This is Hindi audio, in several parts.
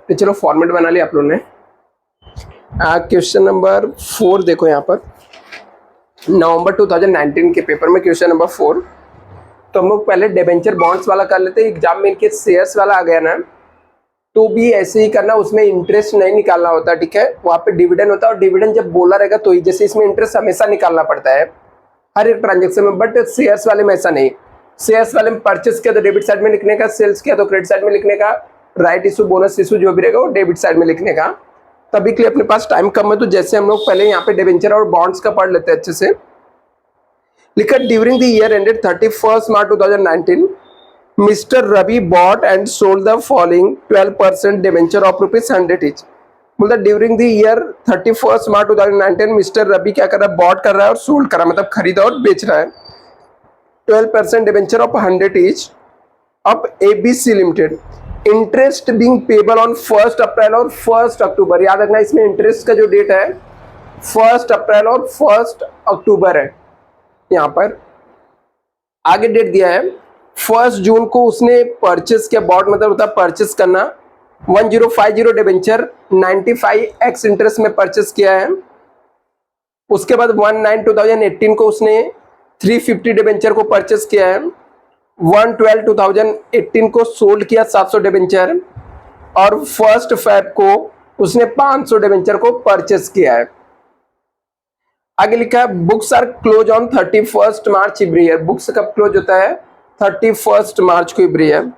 तो चलो फॉर्मेट बना लिया आप लोगों ने। क्वेश्चन नंबर 4 देखो यहाँ पर, नवंबर 2019 के पेपर में क्वेश्चन नंबर 4। तो हम लोग पहले डिबेंचर बॉन्ड्स वाला कर लेते हैं। एग्जाम में इनके शेयर्स वाला आ गया ना, तो भी ऐसे ही करना, उसमें इंटरेस्ट नहीं निकालना होता, ठीक है। वहाँ पे डिविडेंड होता है, और डिविडेंड जब बोला रहेगा तो ही, जैसे इसमें इंटरेस्ट हमेशा निकालना पड़ता है हर एक ट्रांजेक्शन में, बट शेयर्स वाले में ऐसा नहीं। शेयर्स वाले में परचेस किया तो डेबिट साइड में लिखने का, सेल्स किया तो क्रेडिट साइड में लिखने का, राइट इशू बोनस इशू जो भी रहेगा वो डेबिट साइड में लिखने का। तभी के लिए अपने पास टाइम कम है, तो जैसे हम लोग पहले यहाँ पे डिबेंचर और बॉन्ड्स का पढ़ लेते हैं अच्छे से। लिखा during the year ended 31 March 2019 mister Ravi bought and sold the following 12% debenture of ₹100 each. बोलता during the year 31 March 2019 mister Ravi क्या कर रहा है, बॉट कर रहा है और सोल्ड कर रहा है, मतलब खरीदा और बेच रहा है 12% debenture of 100 each of ABC limited. Interest being payable on 1 अप्रैल और 1 अक्टूबर। याद रखना इसमें इंटरेस्ट का जो डेट है 1 अप्रैल और 1 अक्टूबर है। यहाँ पर आगे डेट दिया है 1 जून को उसने परचेस किया, बॉट मतलब होता है परचेस करना। 1050 डिबेंचर 95x इंटरेस्ट में परचेस किया है। उसके बाद 19/2018 को उसने 350 डिबेंचर को परचेस किया है। 1/12/2018 को सोल्ड किया 700 डिबेंचर, और 1 फरवरी को उसने 500 डिबेंचर को परचेस किया है। आगे लिखा है books are close on 31 March every year. Books कब क्लोज होता है, 31 मार्च को every year.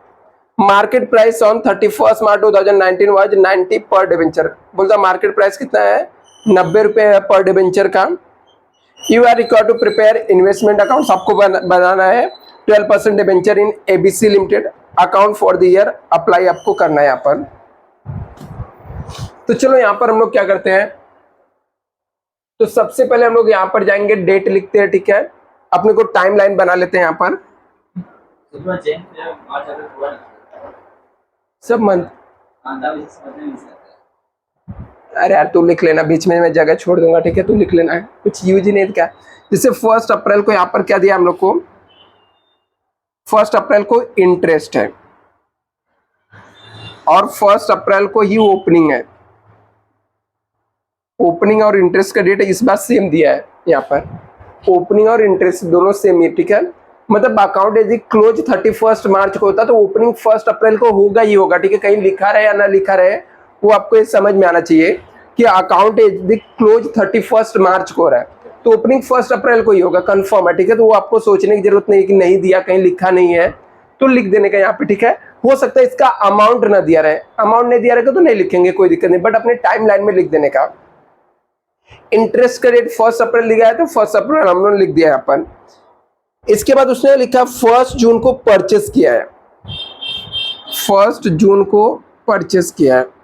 Market price on 31 March 2019 was 90 per debenture. बोलता मार्केट प्राइस कितना है, 90 रुपए पर डिबेंचर का। You are required to prepare investment account, आपको बनाना है 12% debenture in ABC limited account for the year, apply आपको करना है यहाँ पर। तो चलो यहाँ पर हम लोग क्या करते हैं, तो सबसे पहले हम लोग यहाँ पर जाएंगे, डेट लिखते हैं, ठीक है। अपने को टाइम लाइन बना लेते हैं यहाँ पर, सब मंथ। अरे यार तू लिख लेना, बीच में मैं जगह छोड़ दूंगा, ठीक है, तू लिख लेना, कुछ यूज ही नहीं क्या। जैसे 1 अप्रैल को यहाँ पर क्या दिया हम लोग को, 1 अप्रैल को इंटरेस्ट है, और 1 अप्रैल को ही ओपनिंग है। ओपनिंग और इंटरेस्ट का डेट इस बार सेम दिया है यहाँ पर, ओपनिंग और इंटरेस्ट दोनों सेम ही, ठीक है। मतलब अकाउंट यदि क्लोज 31 मार्च को होता तो ओपनिंग 1 अप्रैल को होगा ही होगा, ठीक है। कहीं लिखा रहे या ना लिखा रहे वो आपको ये समझ में आना चाहिए कि अकाउंट यदि क्लोज 31 मार्च को हो रहा है तो ओपनिंग 1 अप्रैल को ही होगा, कंफर्म है, ठीक है। तो वो आपको सोचने की जरूरत नहीं कि नहीं दिया, कहीं लिखा नहीं है तो लिख देने का यहाँ पे, ठीक है। हो सकता है इसका अमाउंट ना दिया रहे, अमाउंट नहीं दिया रहेगा तो नहीं लिखेंगे, कोई दिक्कत नहीं, बट अपने टाइम लाइन में लिख देने का। इंटरेस्ट का रेट 1 अप्रैल लिखा है तो 1 अप्रैल हम लोगों ने लिख दिया यहाँ पर। इसके बाद उसने लिखा 1 जून को परचेस किया है, 1 जून को परचेस किया है।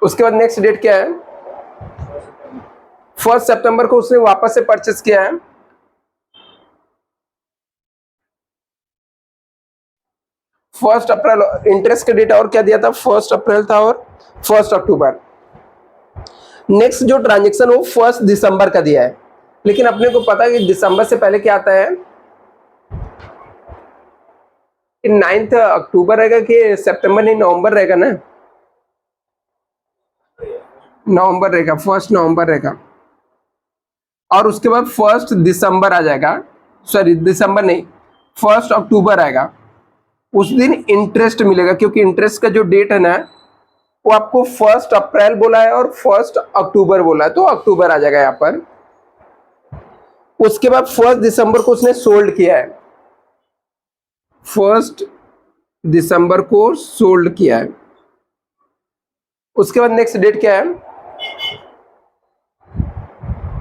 उसके बाद नेक्स्ट डेट क्या है, 1 सितंबर को उसने वापस से परचेस किया है। फर्स्ट अप्रैल इंटरेस्ट का डेट और क्या दिया था, 1 अप्रैल था और 1 अक्टूबर। नेक्स्ट जो ट्रांजेक्शन वो 1 दिसंबर का दिया है, लेकिन अपने को पता है कि दिसंबर से पहले क्या आता है, 9 अक्टूबर रहेगा कि सितंबर नहीं, नवंबर रहेगा ना, नवंबर रहेगा, 1 नवंबर रहेगा। और उसके बाद 1 दिसंबर आ जाएगा, सॉरी दिसंबर नहीं, 1 अक्टूबर आएगा। उस दिन इंटरेस्ट मिलेगा, क्योंकि इंटरेस्ट का जो डेट है ना वो आपको 1 अप्रैल बोला है और 1 अक्टूबर बोला है, तो अक्टूबर आ जाएगा यहाँ पर। उसके बाद 1 दिसंबर को उसने सोल्ड किया है, 1 दिसंबर को सोल्ड किया है। उसके बाद नेक्स्ट डेट क्या है,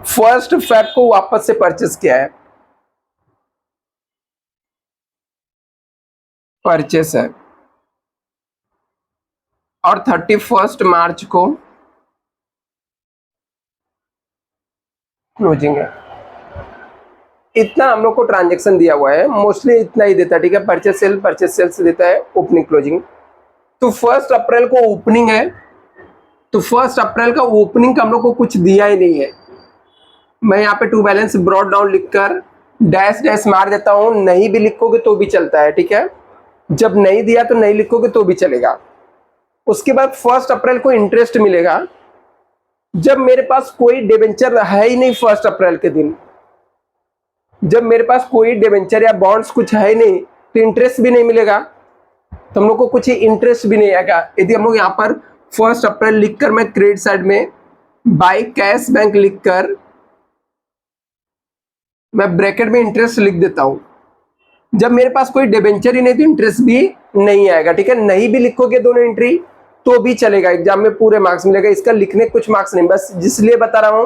1 फरवरी को वापस से परचेस किया है, परचेस है। और 31 मार्च को क्लोजिंग है। इतना हम लोग को ट्रांजैक्शन दिया हुआ है, मोस्टली इतना ही देता है, ठीक है। परचेस सेल्स देता है, ओपनिंग क्लोजिंग। तो 1 अप्रैल को ओपनिंग है, तो 1 अप्रैल का ओपनिंग का हम लोग को कुछ दिया ही नहीं है। मैं यहाँ पे टू बैलेंस ब्रॉड डाउन लिखकर डैश डैश मार देता हूँ, नहीं भी लिखोगे तो भी चलता है, ठीक है। जब नहीं दिया तो नहीं लिखोगे तो भी चलेगा। उसके बाद 1 अप्रैल को इंटरेस्ट मिलेगा। जब मेरे पास कोई डिबेंचर है ही नहीं 1 अप्रैल के दिन, जब मेरे पास कोई डिबेंचर या बॉन्ड्स कुछ है ही नहीं, तो इंटरेस्ट भी नहीं मिलेगा, तो हम लोग को कुछ इंटरेस्ट भी नहीं आएगा। यदि हम लोग यहाँ पर 1 अप्रैल लिखकर मैं क्रेडिट साइड में बाय कैश बैंक लिखकर मैं ब्रैकेट में इंटरेस्ट लिख देता हूं, जब मेरे पास कोई डिबेंचर ही नहीं तो इंटरेस्ट भी नहीं आएगा। ठीक है, नहीं भी लिखोगे दोनों एंट्री तो भी चलेगा, एग्जाम में पूरे मार्क्स मिलेगा। इसका लिखने कुछ मार्क्स नहीं, बस जिसलिए बता रहा हूं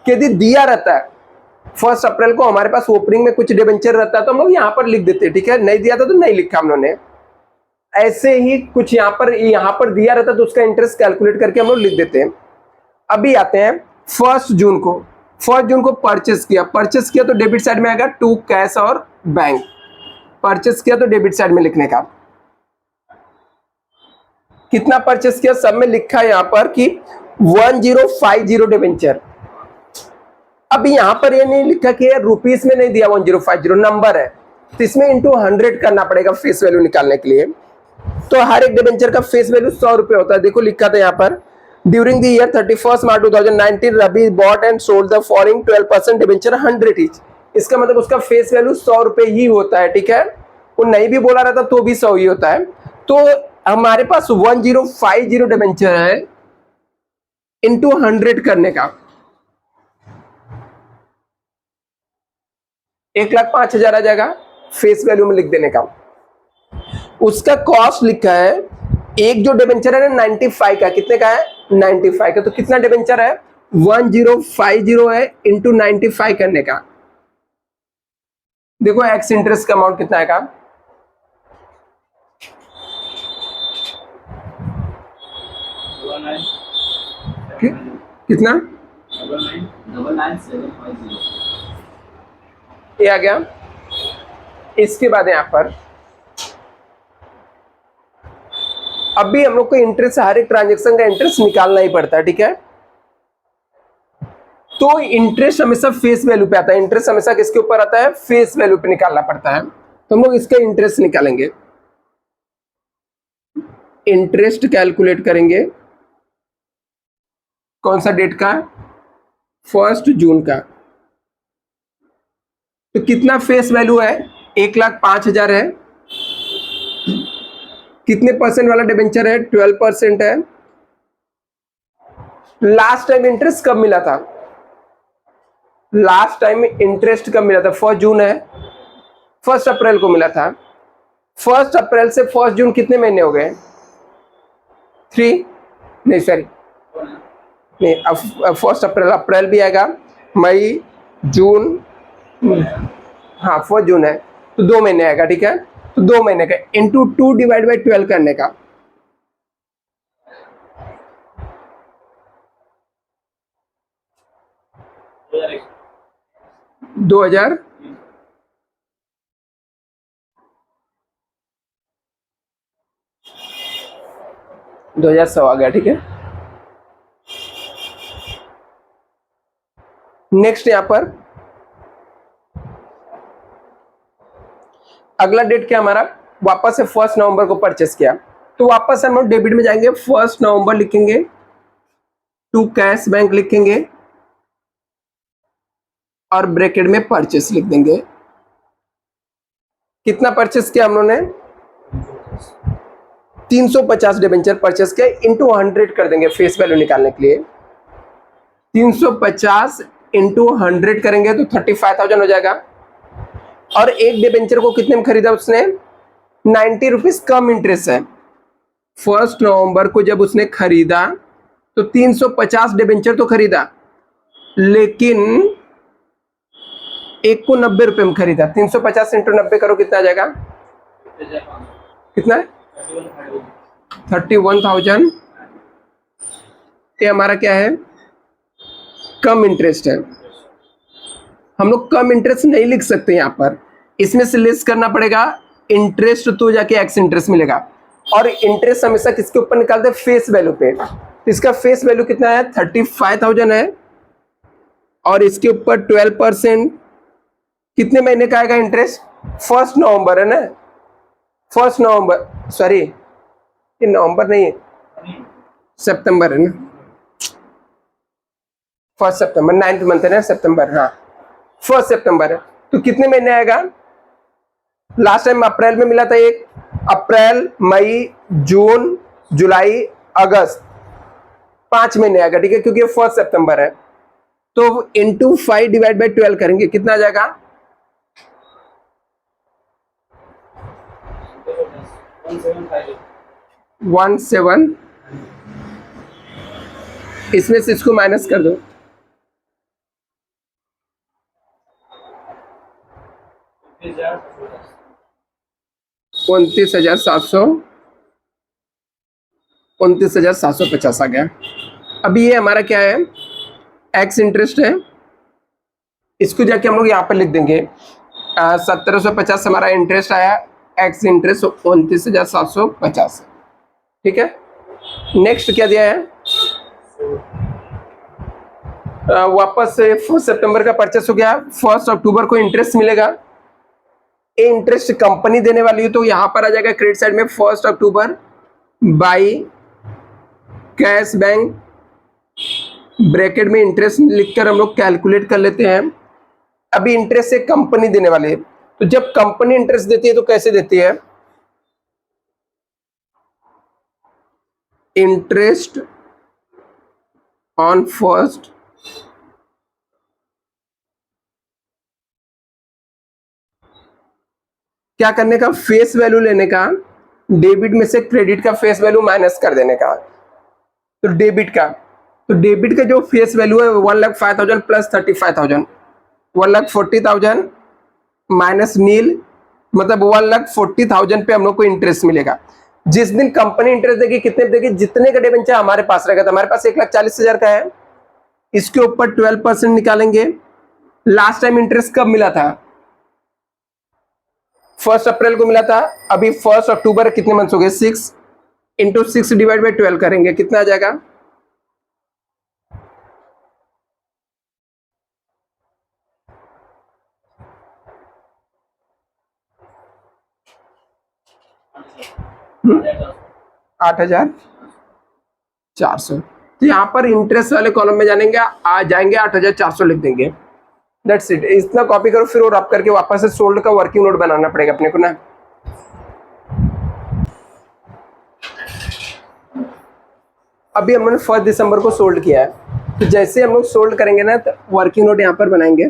कि यदि दिया रहता है 1 अप्रैल को हमारे पास ओपनिंग में कुछ डिबेंचर रहता है तो हम लोग यहाँ पर लिख देते। ठीक है, नहीं दिया था तो नहीं लिखा हम लोगों ने। ऐसे ही कुछ यहाँ पर दिया रहता तो उसका इंटरेस्ट कैलकुलेट करके हम लोग लिख देते हैं। अभी आते हैं 1 जून को। 1 जून को परचेस किया तो डेबिट साइड में आएगा टू कैश और बैंक। परचेस किया तो डेबिट साइड में लिखने का। कितना परचेस किया सब में लिखा है यहाँ पर कि 1050 डिबेंचर। अब यहाँ पर ये नहीं लिखा कि रुपीस में नहीं दिया, 1050 नंबर है, तो इसमें इंटू 100 करना पड़ेगा फेस वैल्यू निकालने के लिए। तो हर एक डिबेंचर का फेस वैल्यू 100 रुपये होता है। देखो लिखा था यहाँ पर, during the year 31 March 2019 Ravi bought and sold the following 12% debenture 100 each. इसका मतलब उसका फेस वैल्यू 100 रुपये ही होता है। ठीक है, वो नहीं भी बोला रहता तो भी 100 ही होता है। तो हमारे पास 1050 डिबेंचर है, इंटू 100 करने का 1,05,000 आ जाएगा, फेस वैल्यू में लिख देने का। उसका कॉस्ट लिखा है, एक जो डिबेंचर है ना 95 का, कितने का है 95 का, तो कितना डिबेंचर है 1050 है, इंटू 95 करने का। देखो एक्स इंटरेस्ट का अमाउंट कितना आएगा, कितना 99750 ये आ गया। इसके बाद यहां पर अभी हम लोग को इंटरेस्ट, हर एक ट्रांजेक्शन का इंटरेस्ट निकालना ही पड़ता है। ठीक है, तो इंटरेस्ट हमेशा फेस वैल्यू पे आता है। इंटरेस्ट हमेशा किसके ऊपर आता है, फेस वैल्यू पे निकालना पड़ता है। तो हम लोग इसका इंटरेस्ट निकालेंगे, इंटरेस्ट कैलकुलेट करेंगे। कौन सा डेट का, 1 जून का। तो कितना फेस वैल्यू है, 1,05,000 है। कितने परसेंट वाला डिबेंचर है, 12% है। लास्ट टाइम इंटरेस्ट कब मिला था, लास्ट टाइम इंटरेस्ट कब मिला था, 1 जून है, 1 अप्रैल को मिला था। 1 अप्रैल से 1 जून कितने महीने हो गए, 3 नहीं सॉरी नहीं, अब 1 अप्रैल, अप्रैल भी आएगा, मई जून, हाँ 1 जून है तो 2 महीने आएगा। ठीक है, तो 2 महीने का इंटू 2 डिवाइड बाई 12 करने का। दो हजार 2100 आ गया। ठीक है, नेक्स्ट यहां पर अगला डेट क्या हमारा, वापस से 1 नवंबर को परचेस किया, तो वापस हम लोग डेबिट में जाएंगे, 1 नवंबर लिखेंगे, टू कैश बैंक लिखेंगे और ब्रैकेट में परचेस लिख देंगे। कितना परचेस किया हम लोगों ने, 350 डिबेंचर परचेस किया, इंटू 100 कर देंगे फेस वैल्यू निकालने के लिए। 350 इंटू 100 करेंगे तो 35,000 हो जाएगा। और एक डिबेंचर को कितने में खरीदा उसने, 90 रुपीज कम इंटरेस्ट है। 1 नवंबर को जब उसने खरीदा तो 350 डिबेंचर तो खरीदा, लेकिन एक को 90 रुपए में खरीदा। 350 इंटू 90 करो, कितना आ जाएगा, कितना है 31,000। ये हमारा क्या है, कम इंटरेस्ट है। हम लोग कम इंटरेस्ट नहीं लिख सकते यहाँ पर, इसमें से लेस करना पड़ेगा इंटरेस्ट, तो जाके एक्स इंटरेस्ट मिलेगा। और इंटरेस्ट हमेशा किसके ऊपर निकालते हैं, फेस वैल्यू पे। तो इसका फेस वैल्यू कितना है, 35,000 है, और इसके ऊपर 12% कितने महीने का आएगा इंटरेस्ट, 1 नवंबर है ना, 1 नवंबर, सॉरी ये नवंबर नहीं है, सितंबर है ना, 1 सितंबर, 9th मंथ है ना सितंबर, हाँ 1 सितंबर है। तो कितने महीने आएगा? लास्ट टाइम अप्रैल में मिला था एक, अप्रैल, मई, जून, जुलाई, अगस्त, 5 महीने आएगा, ठीक है, क्योंकि 1 सितंबर है। तो इंटू 5 डिवाइड बाई 12 करेंगे, कितना आ जाएगा? 17, इसमें से इसको माइनस कर दो, 29,750 आ गया। अभी ये हमारा क्या है? एक्स इंटरेस्ट है, इसको जाके हम लोग यहाँ पर लिख देंगे 1750 हमारा इंटरेस्ट आया, एक्स इंटरेस्ट 29,750, ठीक है। नेक्स्ट क्या दिया है? वापस से 1 सितंबर का परचेस हो गया, 1 अक्टूबर को इंटरेस्ट मिलेगा, ये इंटरेस्ट कंपनी देने वाली है, तो यहां पर आ जाएगा क्रेडिट साइड में 1 अक्टूबर बाई कैश बैंक, ब्रैकेट में इंटरेस्ट लिखकर हम लोग कैलकुलेट कर लेते हैं। अभी इंटरेस्ट से कंपनी देने वाली है, तो जब कंपनी इंटरेस्ट देती है तो कैसे देती है? इंटरेस्ट ऑन फर्स्ट क्या करने का? फेस वैल्यू लेने का, डेबिट में से क्रेडिट का फेस वैल्यू माइनस कर देने का। तो डेबिट का जो फेस वैल्यू है 1,05,000 प्लस 35,000, 1,40,000 माइनस नील, मतलब 1,40,000 पे हम लोग को इंटरेस्ट मिलेगा। जिस दिन कंपनी इंटरेस्ट देगी, कितने देगी? जितने का डिबेंचर हमारे पास रहेगा, तो हमारे पास 1,40,000 का है, इसके ऊपर 12% निकालेंगे। लास्ट टाइम इंटरेस्ट कब मिला था? 1 अप्रैल को मिला था। अभी 1 अक्टूबर, कितने मंथ्स हो गए? 6 इंटू 6 डिवाइड बाई 12 करेंगे, कितना आ जाएगा? हम्म, 8,400। तो यहाँ पर इंटरेस्ट वाले कॉलम में जानेंगे, आ जाएंगे 8,400 लिख देंगे, दैट्स इट। इतना कॉपी करो, फिर वो रब करके वापस से सोल्ड का वर्किंग नोट बनाना पड़ेगा अपने को ना। अभी हमने 1 दिसंबर को सोल्ड किया है, तो जैसे हम लोग सोल्ड करेंगे ना, तो वर्किंग नोट यहाँ पर बनाएंगे।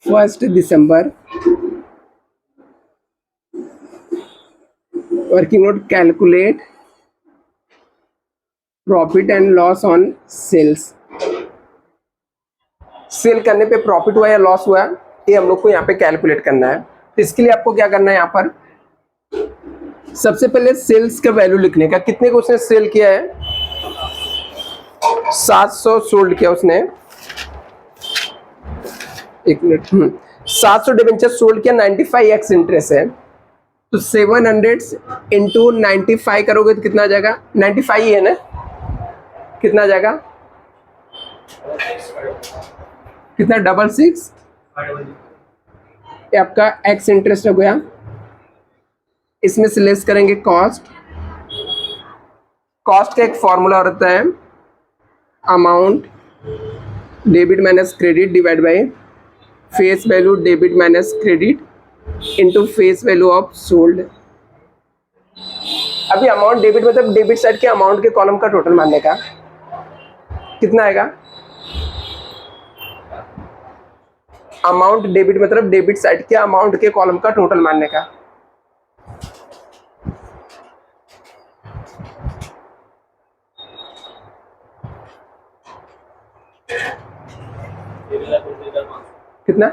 First December working note, calculate profit and loss on sales. Sale करने पे प्रॉफिट हुआ या लॉस हुआ, ये हम लोग को यहाँ पे कैलकुलेट करना है। तो इसके लिए आपको क्या करना है? यहाँ पर सबसे पहले सेल्स का वैल्यू लिखने का। कितने को उसने सेल किया है? 700 सोल्ड किया उसने, एक मिनट, 700 डिबेंचर सोल्ड किया, 95x इंटरेस्ट है, तो 700 इंटू 95 करोगे तो कितना आ जाएगा? 95 ही है ना, कितना आ जाएगा? कितना? 66, ये आपका एक्स इंटरेस्ट हो गया। इसमें से लेस करेंगे कॉस्ट का एक फॉर्मूला होता है, amount debit minus credit divide by face value debit minus credit into face value of sold. अभी अमाउंट डेबिट मतलब डेबिट साइड के अमाउंट के कॉलम का टोटल मानने का, कितना आएगा? अमाउंट डेबिट मतलब डेबिट साइड के अमाउंट के कॉलम का टोटल मानने का। कितना?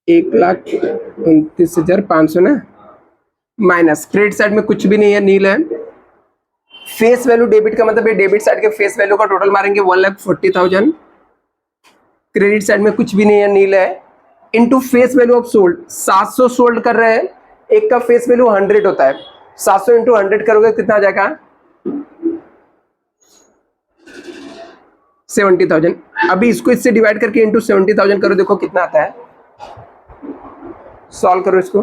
1,29,500 ना, माइनस क्रेडिट साइड में कुछ भी नहीं है, नील है। फेस वैल्यू डेबिट का मतलब डेबिट साइड के फेस वैल्यू का टोटल मारेंगे 1,40,000, क्रेडिट साइड में कुछ भी नहीं है, नील है, into face value of sold. 700 sold कर रहे हैं, एक का फेस वैल्यू 100 होता है, 700 इंटू 100 करोगे कितना आ जाएगा? 70,000। अभी इसको इससे डिवाइड करके इंटू 70,000 करो, देखो कितना आता है। सॉल्व करो इसको।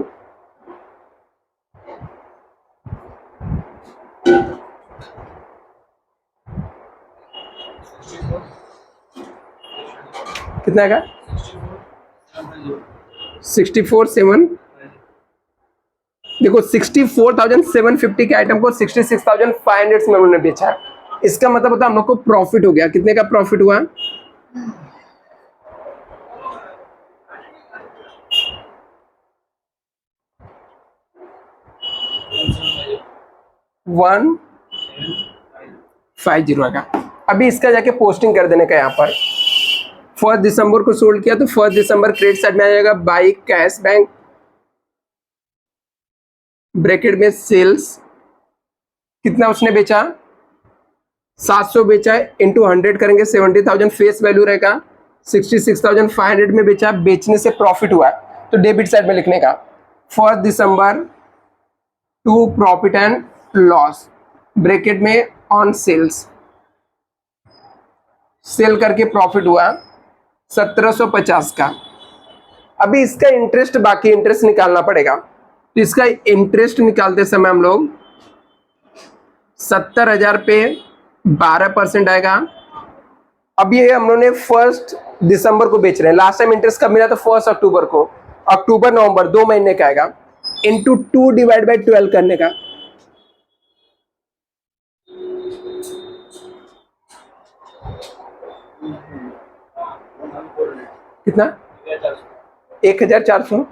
कितना आएगा? 64,700। देखो 64,750 के आइटम को 66,500 में उन्होंने बेचा है। इसका मतलब होता है हम लोग को प्रॉफिट हो गया। कितने का प्रॉफिट हुआ? 150 का। अभी इसका जाके पोस्टिंग कर देने का यहाँ पर। 1 दिसंबर को सोल्ड किया तो 1 दिसंबर क्रेडिट साइड में आ जाएगा बाई कैश बैंक, ब्रैकेट में सेल्स। कितना उसने बेचा? 700 बेचा है, इंटू 100 करेंगे 70,000 फेस वैल्यू रहेगा। 66,500 में बेचा, बेचने से प्रॉफिट हुआ है तो डेबिट साइड में लिखने का 1 दिसंबर to profit and loss, bracket में ऑन सेल्स। सेल करके प्रॉफिट हुआ 1750 का। अभी इसका इंटरेस्ट, बाकी इंटरेस्ट निकालना पड़ेगा। तो इसका इंटरेस्ट निकालते समय हम लोग 70,000 पे 12% आएगा। अब ये हम लोगों ने 1 दिसंबर को बेच रहे हैं। लास्ट टाइम इंटरेस्ट कब मिला था? 1 अक्टूबर को। अक्टूबर नवंबर 2 महीने का आएगा, इंटू 2 डिवाइड बाई 12 करने का। कितना? 1,400।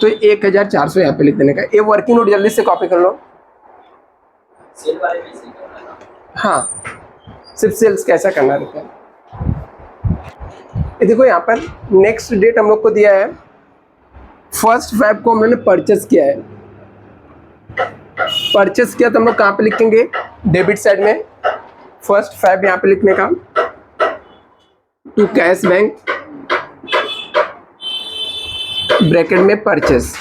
तो 1,400 यहाँ पे लिख देने का। ये वर्किंग नोट जल्दी से कॉपी कर लो। हाँ, सिर्फ सेल्स कैसा करना रहता है। ये देखो यहाँ पर नेक्स्ट डेट हम लोग को दिया है 1 फेब को हमने परचेस किया है। परचेस किया तो हम लोग कहाँ पे लिखेंगे? डेबिट साइड में 1 फेब यहाँ पे लिखने का, टू कैश बैंक, ब्रैकेट में परचेस।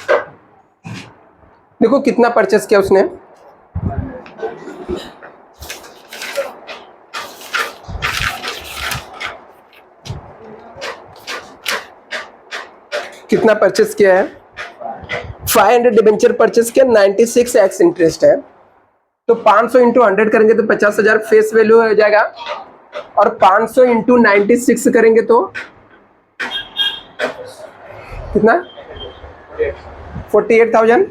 देखो कितना परचेस किया उसने? कितना परचेस किया है? 500 डिबेंचर परचेस किया, 96x इंटरेस्ट है। तो 500 इंटू 100 करेंगे तो 50,000 फेस वैल्यू हो जाएगा, और 500 इंटू 96 करेंगे तो कितना? 48,000।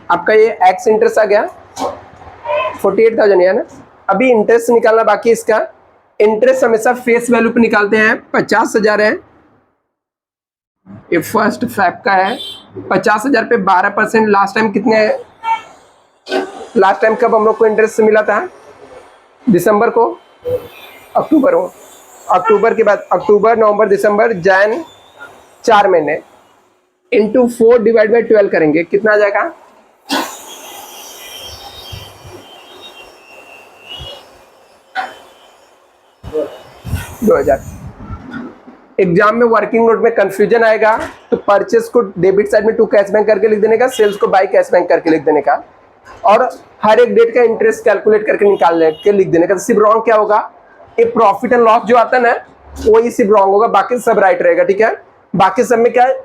आपका ये एक्स इंटरेस्ट आ गया 48,000 है ना। अभी इंटरेस्ट निकालना बाकी। इसका इंटरेस्ट हमेशा फेस वैल्यू पे निकालते हैं। 50,000 है, ये 1 फेब का है। 50,000 पे 12%। लास्ट टाइम कितने? लास्ट टाइम कब हम लोग को इंटरेस्ट मिला था? दिसंबर को, अक्टूबर को। अक्टूबर के बाद अक्टूबर, नवंबर, दिसंबर, जैन, 4 महीने, इंटू 4 डिवाइड बाई 12 करेंगे। कितना आ जाएगा? 2,000। एग्जाम में वर्किंग नोट में कंफ्यूजन आएगा तो परचेस को डेबिट साइड में टू कैश बैंक करके लिख देने का, सेल्स को बाई कैश बैंक करके लिख देने का, और हर एक डेट का इंटरेस्ट कैलकुलेट करके निकाल के लिख देने का। तो सिर्फ रॉन्ग क्या होगा? ये प्रॉफिट एंड लॉस जो आता है ना, वही सिर्फ रॉन्ग होगा, बाकी सब राइट रहेगा। ठीक है, बाकी सब में क्या है?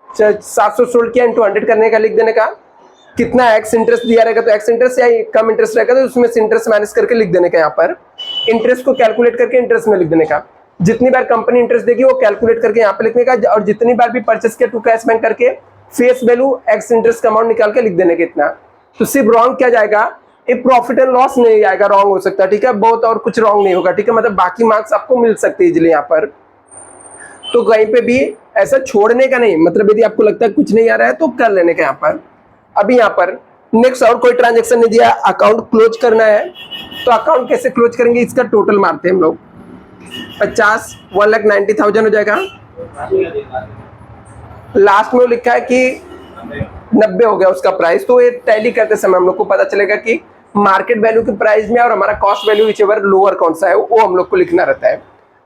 700 सोल्ड किया, इंटू 100 करने का लिख देने का। कितना एक्स इंटरेस्ट दिया रहेगा तो एक्स इंटरेस्ट, या कम इंटरेस्ट रहेगा तो उसमें से इंटरेस्ट माइनस करके लिख देने का। यहाँ पर इंटरेस्ट को कैलकुलेट करके इंटरेस्ट में लिख देने का। जितनी बार कंपनी इंटरेस्ट देगी वो कैलकुलेट करके यहाँ पे लिखने का, और जितनी बार भी परचेस किया टू कैश बैंक करके फेस वैल्यू एक्स इंटरेस्ट का अमाउंट निकाल के लिख देने का इतना। तो सिर्फ रॉन्ग क्या जाएगा? ये प्रॉफिट एंड लॉस नहीं आएगा, रॉन्ग हो सकता है। ठीक है, बहुत और कुछ रॉन्ग नहीं होगा। ठीक है, मतलब बाकी मार्क्स आपको मिल सकते हैं इजिली यहाँ पर। तो कहीं पे भी ऐसा छोड़ने का नहीं, मतलब यदि आपको लगता है कुछ नहीं आ रहा है तो कर लेने का यहाँ पर। अभी यहाँ पर नेक्स्ट और कोई ट्रांजेक्शन नहीं दिया, अकाउंट क्लोज करना है। तो अकाउंट कैसे क्लोज करेंगे? इसका टोटल मारते हैं हम लोग। 50 1,90,000 हो जाएगा। लास्ट में लिखा है कि 90 हो गया उसका प्राइस। तो ये टैली करते समय हम लोग को पता चलेगा कि मार्केट वैल्यू के प्राइस में और हमारा कॉस्ट वैल्यू विचएवर लोअर कौन सा है वो हम लोग को लिखना रहता है।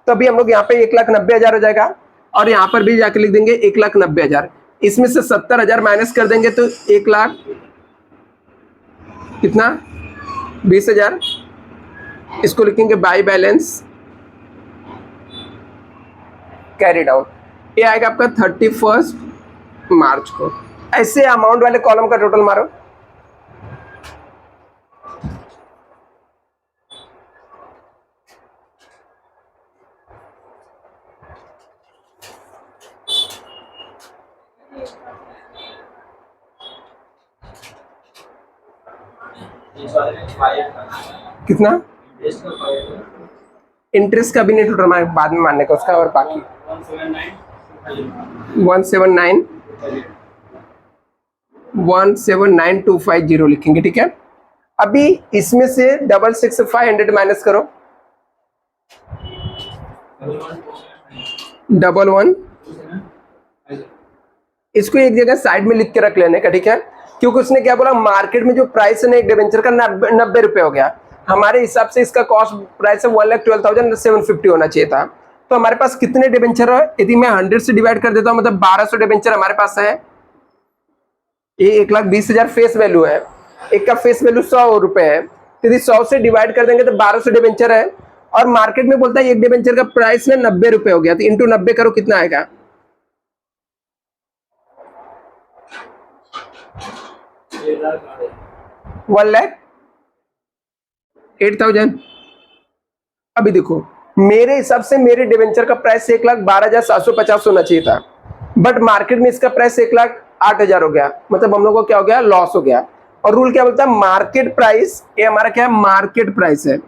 तो अभी हम लोग यहाँ पे 1,90,000 हो जाएगा, और यहाँ पर भी जाके लिख देंगे 1,90,000। इसमें से 70,000 माइनस कर देंगे तो 1 लाख कितना? 20,000, इसको लिखेंगे बाई बैलेंस कैरी डाउन। ये आएगा आपका 31 मार्च को। ऐसे अमाउंट वाले कॉलम का टोटल मारो। कितना इंटरेस्ट का भी नहीं टोटल मार, बाद में मानने का उसका, और बाकी 179,250 लिखेंगे, ठीक है। अभी इसमें से 66500 माइनस करो, 11, इसको एक जगह साइड में लिख के रख लेने का, ठीक है। क्योंकि उसने क्या बोला, मार्केट में जो प्राइस है ना एक डिबेंचर का 90 रुपए हो गया, हमारे हिसाब से इसका कॉस्ट प्राइस है 1,12,750 होना चाहिए था। तो हमारे पास कितने डिबेंचर है, यदि मैं 100 से डिवाइड कर देता हूं, मतलब 1200 डिबेंचर हमारे पास है। ये 1,20,000 फेस वैल्यू है, एक का फेस वैल्यू 100 रुपए है, यदि 100 से डिवाइड कर देंगे तो 1200 डिबेंचर है। और मार्केट में बोलता है एक डिबेंचर का प्राइस ना 90 रुपए हो गया, तो इंटू 90 करो, कितना आएगा, 1,08,000। अभी देखो मेरे हिसाब से मेरे डिबेंचर का प्राइस 1,12,750 होना चाहिए था, बट मार्केट में इसका प्राइस 1,08,000 हो गया, मतलब हम लोग को क्या हो गया, लॉस हो गया। और रूल क्या बोलता है, मार्केट प्राइस, ये हमारा क्या है, मार्केट प्राइस है,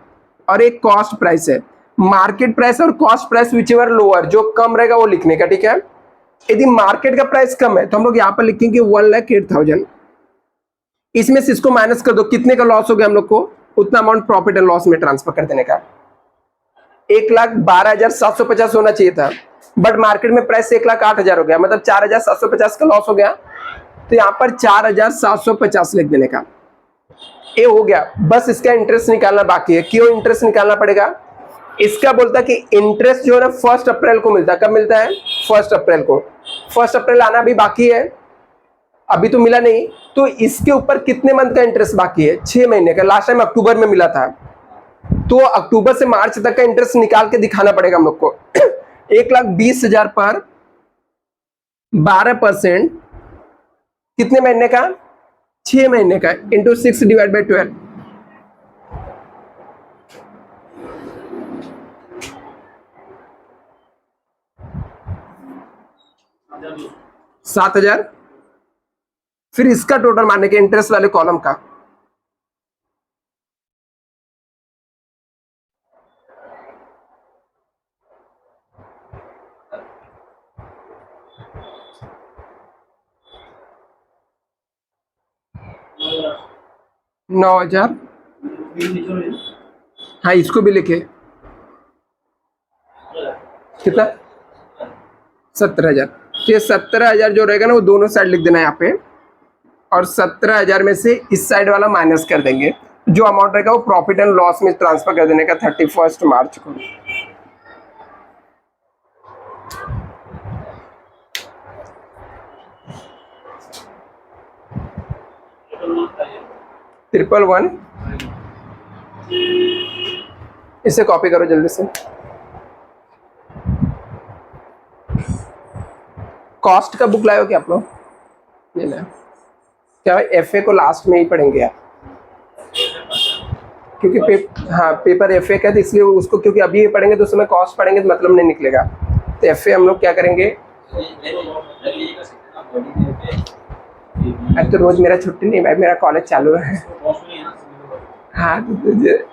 और एक कॉस्ट प्राइस है। मार्केट प्राइस और cost price which ever lower, जो कम रहेगा वो लिखने का, ठीक है। यदि मार्केट का प्राइस कम है तो हम लोग यहाँ पर लिखेंगे 1,08,000। इसमें से इसको माइनस कर दो, कितने का लॉस हो गया हम लोग को, उतना अमाउंट प्रॉफिट एंड लॉस में ट्रांसफर कर देने का। 1,12,750 होना चाहिए था, बट मार्केट में प्राइस 1,08,000 हो गया, मतलब 4,750 का लॉस हो गया। तो यहाँ पर 4,750 लिख देने का, ये हो गया। बस इसका इंटरेस्ट निकालना बाकी है। क्यों इंटरेस्ट निकालना पड़ेगा, इसका बोलता है कि इंटरेस्ट जो है ना 1 अप्रैल को मिलता है। कब मिलता है, 1 अप्रैल को। 1 अप्रैल आना भी बाकी है, अभी तो मिला नहीं। तो इसके ऊपर कितने मंथ का इंटरेस्ट बाकी है, 6 महीने का। लास्ट टाइम अक्टूबर में मिला था, तो अक्टूबर से मार्च तक का इंटरेस्ट निकाल के दिखाना पड़ेगा हम लोग को। 1,20,000 पर 12%, कितने महीने का, 6 महीने का, इंटू 6 डिवाइड बाई 12, 7,000। फिर इसका टोटल मारने के इंटरेस्ट वाले कॉलम का, $9,000। हाँ इसको भी लिखे, कितना, 17,000। ये 17,000 जो रहेगा ना वो दोनों साइड लिख देना यहाँ पे, और 17,000 में से इस साइड वाला माइनस कर देंगे। जो अमाउंट रहेगा वो प्रॉफिट एंड लॉस में ट्रांसफर कर देने का 31 मार्च को। ट्रिपल 1, इसे कॉपी करो जल्दी से। कॉस्ट का बुक लाए हो क्या आप लोग, ये लाए क्या, एफए को लास्ट में ही पढ़ेंगे आप, क्योंकि हाँ पेपर एफए का है, तो इसलिए उसको, क्योंकि अभी ये पढ़ेंगे तो उसमें कॉस्ट पढ़ेंगे तो मतलब नहीं निकलेगा। तो एफए हम लोग क्या करेंगे, अब तो रोज मेरा छुट्टी नहीं भाई, मेरा कॉलेज चालू है। हाँ